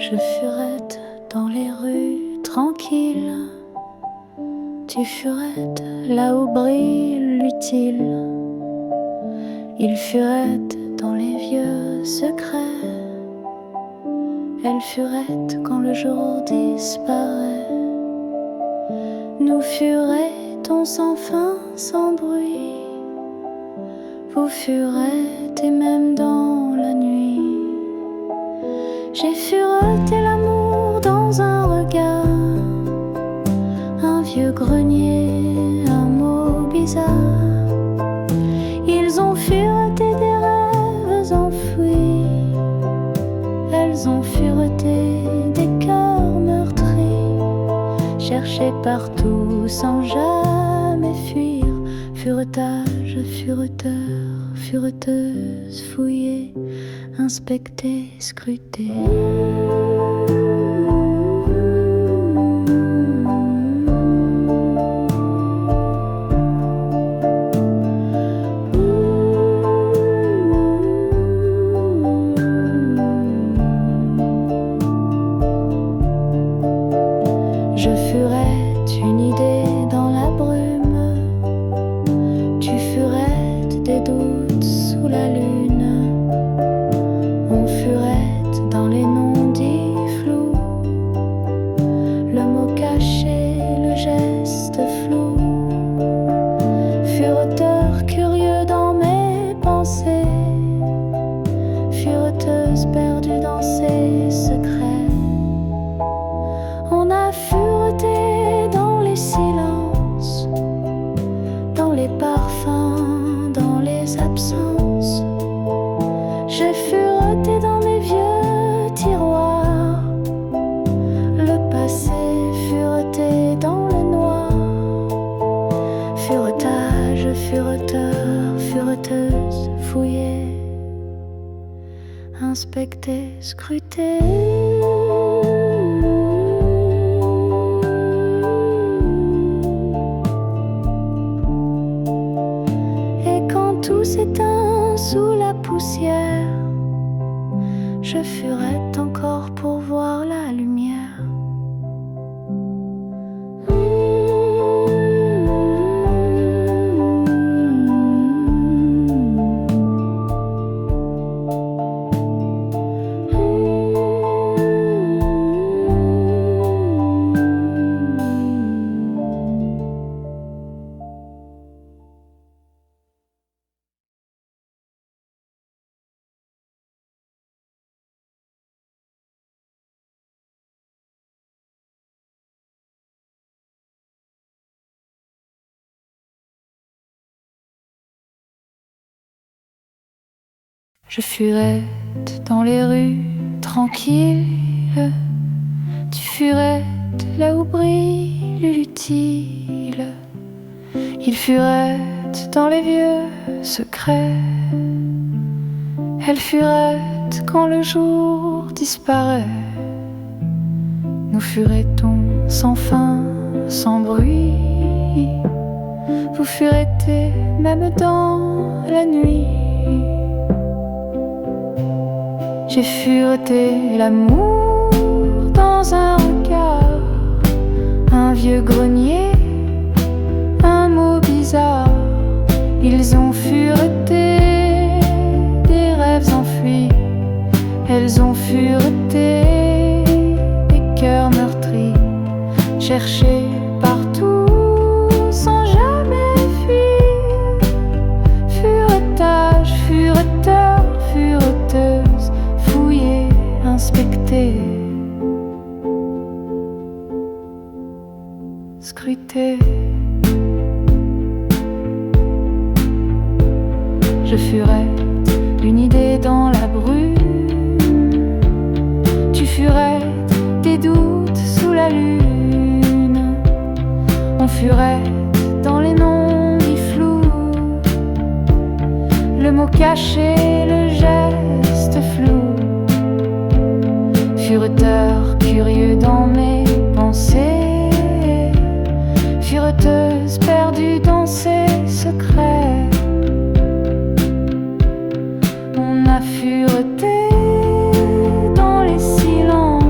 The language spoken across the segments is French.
Je furette dans les rues tranquilles, tu furettes là où brille l'utile. Il furette dans les vieux secrets, elle furette quand le jour disparaît. Nous furettons sans fin, sans bruit, vous furettez même dans la nuit. J'ai furetté l'amour dans un regard, un vieux grenier, un mot bizarre. Ils ont furetté des rêves enfouis, elles ont furetté des cœurs meurtris, cherché partout sans jamais fuir. Furetage, fureteur, fureteuse, fouillée, inspecter, scruter. Je furette une idée dans la brume, tu furettes des doutes sous la lune. On furette dans les non-dits flous, le mot caché, le geste flou. Fureteur curieux dans mes pensées, fureteuse perdue dans ses secrets. On a fureté dans les silences, dans les parfums, dans les absences. J'ai fureté dans mes vieux tiroirs, le passé fureté dans le noir. Furetage, fureteur, fureteuse, fouiller, inspecter, scruter. Et quand tout s'éteint sous la poussière, je furette encore pour voir la lumière. Je furette dans les rues tranquilles, tu furettes là où brille l'utile. Il furette dans les vieux secrets, elle furette quand le jour disparaît. Nous furettons sans fin, sans bruit, vous furettez même dans la nuit. J'ai fureté l'amour dans un regard, un vieux grenier, un mot bizarre. Ils ont fureté des rêves enfuis, elles ont fureté des cœurs meurtris, cherché partout sans jamais fuir. Furetage, fureteur, fureteuse, fouiller, inspecter, scruter. Je furette une idée dans la brume, tu furettes des doutes sous la lune. On furette dans les non-dits flous, le mot caché, le geste flou. Fureteur curieux dans mes pensées, fureteuse perdue dans ses secrets. On a fureté dans les silences,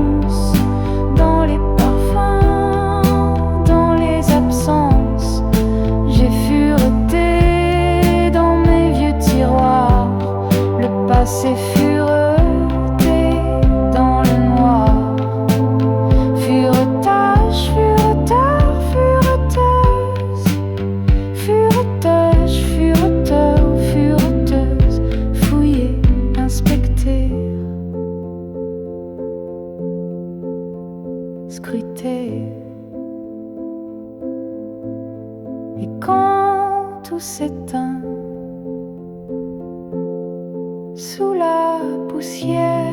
passer fureter dans le noir. Furetage, fureteur, fureteuse, furetage, fureteur, fureteuse, fouiller, inspecter, scruter. Et quand tout s'éteint sous la poussière,